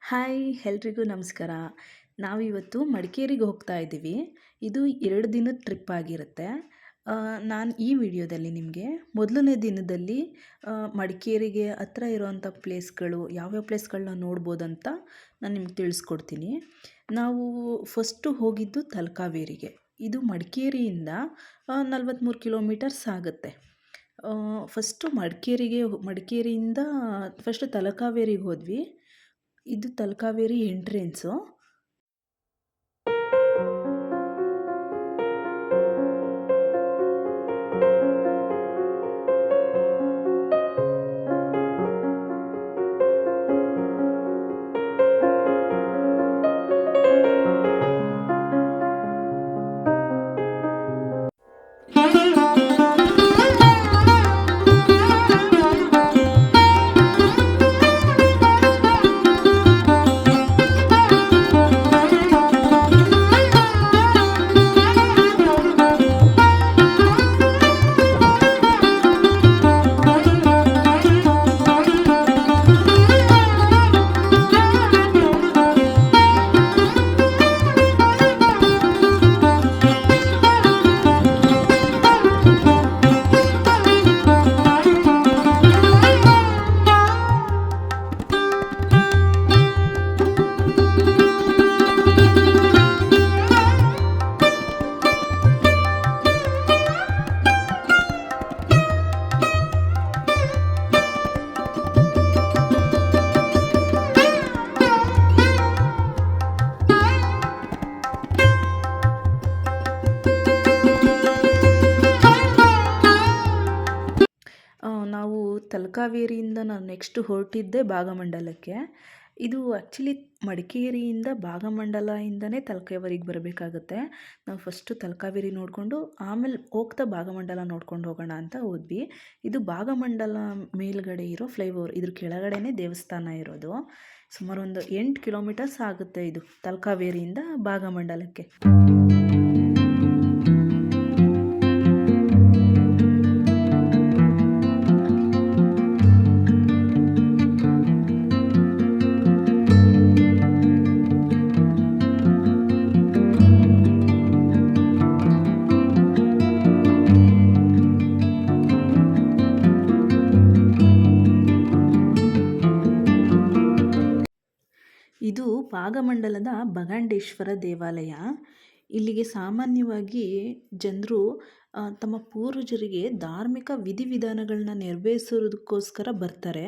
Hi ಎಲ್ರಿಗೂ ನಮಸ್ಕಾರ. ನಾವಿವತ್ತು ಮಡಿಕೇರಿಗೆ ಹೋಗ್ತಾ ಇದ್ದೀವಿ. ಇದು 2 ದಿನದ ಟ್ರಿಪ್ ಆಗಿರುತ್ತೆ. ನಾನು ಈ ವಿಡಿಯೋದಲ್ಲಿ ನಿಮಗೆ ಮೊದಲನೇ ದಿನದಲ್ಲಿ ಮಡಿಕೇರಿಗೆ ಹತ್ರ ಇರುವಂಥ ಪ್ಲೇಸ್ಗಳು ಯಾವ್ಯಾವ ಪ್ಲೇಸ್ಗಳನ್ನ ನೋಡ್ಬೋದಂತ ನಾನು ನಿಮ್ಗೆ ತಿಳಿಸ್ಕೊಡ್ತೀನಿ. ನಾವು ಫಸ್ಟು ಹೋಗಿದ್ದು ತಲಕಾವೇರಿಗೆ. ಇದು ಮಡಿಕೇರಿಯಿಂದ 43 ಕಿಲೋಮೀಟರ್ಸ್ ಆಗುತ್ತೆ. ಫಸ್ಟು ಮಡಿಕೇರಿಯಿಂದ ಫಸ್ಟು ತಲಕಾವೇರಿಗೆ ಹೋದ್ವಿ. ಇದು ತಲಕಾವೇರಿ ಎಂಟ್ರೆನ್ಸು. ನಾವು ತಲಕಾವೇರಿಯಿಂದ ನಾನು ನೆಕ್ಸ್ಟ್ ಹೊರಟಿದ್ದೆ ಭಾಗಮಂಡಲಕ್ಕೆ. ಇದು ಆ್ಯಕ್ಚುಲಿ ಮಡಿಕೇರಿಯಿಂದ ಭಾಗಮಂಡಲದಿಂದನೇ ತಲಕಾವೇರಿಗೆ ಬರಬೇಕಾಗುತ್ತೆ. ನಾವು ಫಸ್ಟು ತಲಕಾವೇರಿ ನೋಡಿಕೊಂಡು ಆಮೇಲೆ ಹೋಗ್ತಾ ಭಾಗಮಂಡಲ ನೋಡ್ಕೊಂಡು ಹೋಗೋಣ ಅಂತ ಹೋದ್ವಿ. ಇದು ಭಾಗಮಂಡಲ ಮೇಲ್ಗಡೆ ಇರೋ ಫ್ಲೈಓವರ್, ಇದ್ರ ಕೆಳಗಡೆನೇ ದೇವಸ್ಥಾನ ಇರೋದು. ಸುಮಾರು ಒಂದು 8 ಕಿಲೋಮೀಟರ್ಸ್ ಆಗುತ್ತೆ ಇದು ತಲಕಾವೇರಿಯಿಂದ ಭಾಗಮಂಡಲಕ್ಕೆ. ಇದು ಭಾಗಮಂಡಲದ ಬಗಂಡೇಶ್ವರ ದೇವಾಲಯ. ಇಲ್ಲಿಗೆ ಸಾಮಾನ್ಯವಾಗಿ ಜನರು ತಮ್ಮ ಪೂರ್ವಜರಿಗೆ ಧಾರ್ಮಿಕ ವಿಧಿವಿಧಾನಗಳನ್ನ ನೆರವೇರಿಸೋದಕ್ಕೋಸ್ಕರ ಬರ್ತಾರೆ.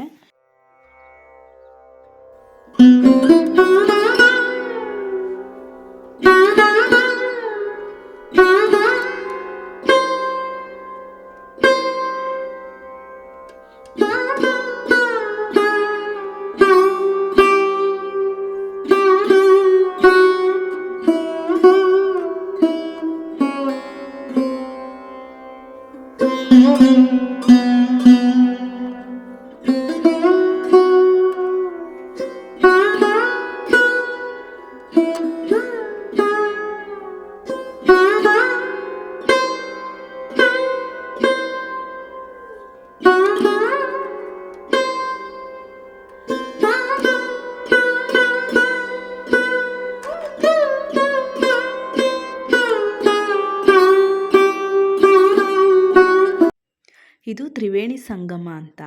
ಇದು ತ್ರಿವೇಣಿ ಸಂಗಮ ಅಂತ.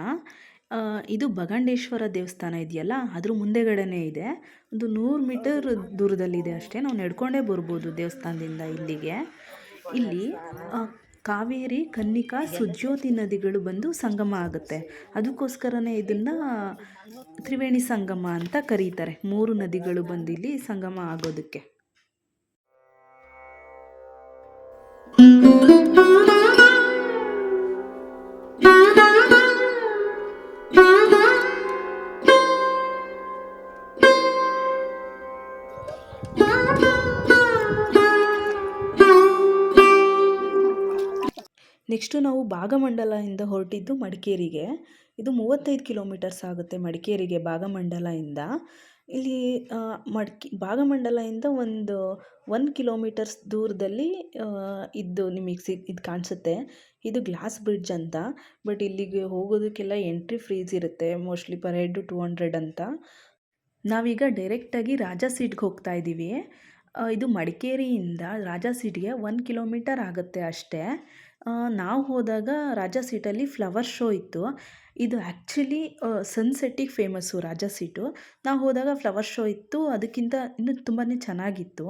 ಇದು ಬಗಂಡೇಶ್ವರ ದೇವಸ್ಥಾನ ಇದೆಯಲ್ಲ, ಅದ್ರ ಮುಂದೆಗಡೆನೇ ಇದೆ. ಒಂದು 100 ಮೀಟರ್ ದೂರದಲ್ಲಿದೆ ಅಷ್ಟೇ. ನಾವು ನಡ್ಕೊಂಡೇ ಬರ್ಬೋದು ದೇವಸ್ಥಾನದಿಂದ ಇಲ್ಲಿಗೆ. ಇಲ್ಲಿ ಕಾವೇರಿ, ಕನ್ನಿಕಾ, ಸುಜ್ಯೋತಿ ನದಿಗಳು ಬಂದು ಸಂಗಮ ಆಗುತ್ತೆ. ಅದಕ್ಕೋಸ್ಕರನೇ ಇದನ್ನು ತ್ರಿವೇಣಿ ಸಂಗಮ ಅಂತ ಕರೀತಾರೆ. 3 ನದಿಗಳು ಬಂದು ಇಲ್ಲಿ ಸಂಗಮ ಆಗೋದಕ್ಕೆ. ನೆಕ್ಸ್ಟು ನಾವು ಭಾಗಮಂಡಲದಿಂದ ಹೊರಟಿದ್ದು ಮಡಿಕೇರಿಗೆ. ಇದು 35 ಕಿಲೋಮೀಟರ್ಸ್ ಆಗುತ್ತೆ ಮಡಿಕೇರಿಗೆ ಭಾಗಮಂಡಲದಿಂದ. ಇಲ್ಲಿ ಭಾಗಮಂಡಲದಿಂದ ಒಂದು 1 ಕಿಲೋಮೀಟರ್ಸ್ ದೂರದಲ್ಲಿ ಇದು ನಿಮಗೆ ಇದು ಕಾಣಿಸುತ್ತೆ. ಇದು ಗ್ಲಾಸ್ ಬ್ರಿಡ್ಜ್ ಅಂತ. ಬಟ್ ಇಲ್ಲಿಗೆ ಹೋಗೋದಕ್ಕೆಲ್ಲ ಎಂಟ್ರಿ ಫೀಸ್ ಇರುತ್ತೆ, ಮೋಸ್ಟ್ಲಿ ಪರ್ ಹೆಡ್ 200 ಅಂತ. ನಾವೀಗ ಡೈರೆಕ್ಟಾಗಿ ರಾಜಾ ಸೀಟ್ಗೆ ಹೋಗ್ತಾ ಇದ್ದೀವಿ. ಇದು ಮಡಿಕೇರಿಯಿಂದ ರಾಜಾ ಸೀಟ್ಗೆ 1 ಕಿಲೋಮೀಟರ್ ಆಗುತ್ತೆ ಅಷ್ಟೇ. ನಾವು ಹೋದಾಗ ರಾಜಾ ಸೀಟಲ್ಲಿ ಫ್ಲವರ್ ಶೋ ಇತ್ತು. ಇದು ಆ್ಯಕ್ಚುಲಿ ಸನ್ಸೆಟ್ಟಿಗೆ ಫೇಮಸ್ಸು ರಾಜಾ ಸೀಟು. ನಾವು ಹೋದಾಗ ಫ್ಲವರ್ ಶೋ ಇತ್ತು, ಅದಕ್ಕಿಂತ ಇನ್ನೂ ತುಂಬಾ ಚೆನ್ನಾಗಿತ್ತು.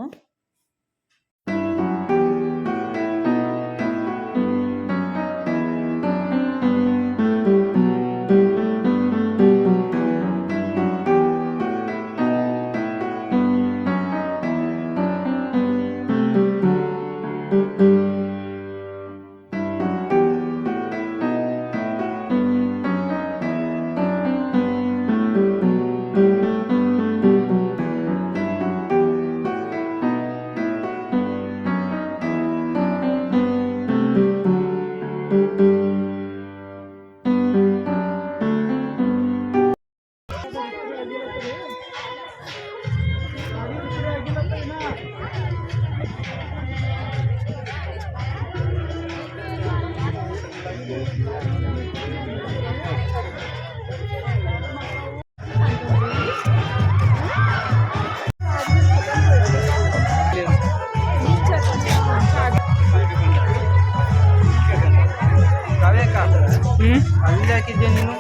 ಅಲ್ಲಿ ಹಾಕಿದ್ದೆ ನೀನು.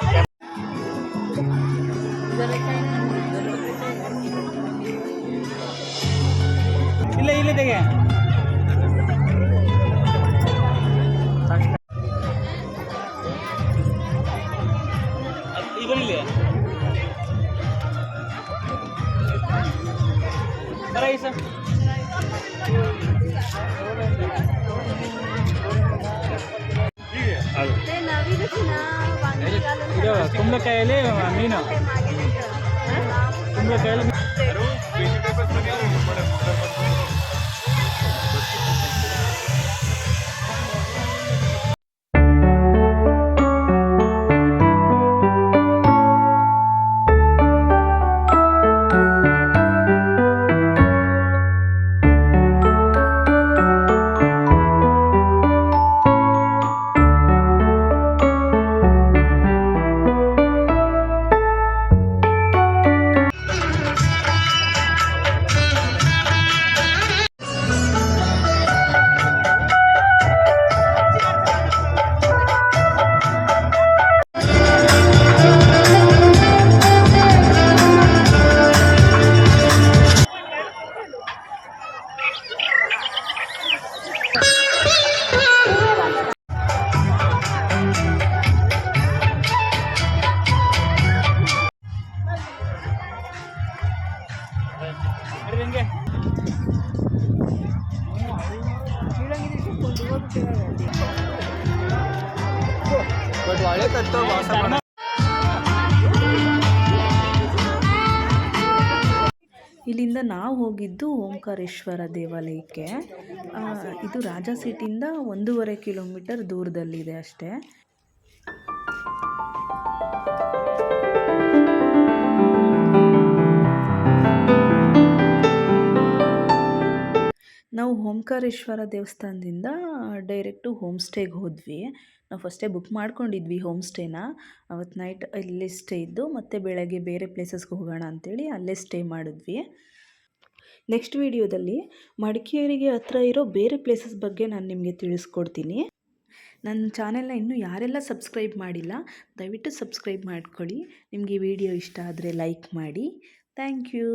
ಇಲ್ಲ ಇಲ್ಲ ತೆಗೆ ಇದರಲ್ಲಿ ಬರಾಯಿ ಸರ್. ಇದು ಕುಂಬಳಕಾಯಲ್ಲಿ ಮೀನು, ಕುಂಬಳಕಾಯಲ್ಲಿ ಇಲ್ಲಿಂದ ನಾವು ಹೋಗಿದ್ದು ಓಂಕಾರೇಶ್ವರ ದೇವಾಲಯಕ್ಕೆ. ಇದು ರಾಜಾ ಸೀಟಿಂದ 1.5 ಕಿಲೋಮೀಟರ್ ದೂರದಲ್ಲಿದೆ ಅಷ್ಟೇ. ನಾವು ಓಂಕಾರೇಶ್ವರ ದೇವಸ್ಥಾನದಿಂದ ಡೈರೆಕ್ಟು ಹೋಮ್ ಸ್ಟೇಗೆ ಹೋದ್ವಿ. ನಾವು ಫಸ್ಟೇ ಬುಕ್ ಮಾಡ್ಕೊಂಡಿದ್ವಿ ಹೋಮ್ ಸ್ಟೇನ. ಅವತ್ತು ನೈಟ್ ಅಲ್ಲೇ ಸ್ಟೇ ಇದ್ದು ಮತ್ತು ಬೆಳಗ್ಗೆ ಬೇರೆ ಪ್ಲೇಸಸ್ಗೆ ಹೋಗೋಣ ಅಂಥೇಳಿ ಅಲ್ಲೇ ಸ್ಟೇ ಮಾಡಿದ್ವಿ. ನೆಕ್ಸ್ಟ್ ವಿಡಿಯೋದಲ್ಲಿ ಮಡಿಕೇರಿಗೆ ಹತ್ರ ಇರೋ ಬೇರೆ ಪ್ಲೇಸಸ್ ಬಗ್ಗೆ ನಾನು ನಿಮಗೆ ತಿಳಿಸ್ಕೊಡ್ತೀನಿ. ನನ್ನ ಚಾನೆಲ್ನ ಇನ್ನೂ ಯಾರೆಲ್ಲ ಸಬ್ಸ್ಕ್ರೈಬ್ ಮಾಡಿಲ್ಲ ದಯವಿಟ್ಟು ಸಬ್ಸ್ಕ್ರೈಬ್ ಮಾಡ್ಕೊಳ್ಳಿ. ನಿಮಗೆ ಈ ವಿಡಿಯೋ ಇಷ್ಟ ಆದರೆ ಲೈಕ್ ಮಾಡಿ. Thank you.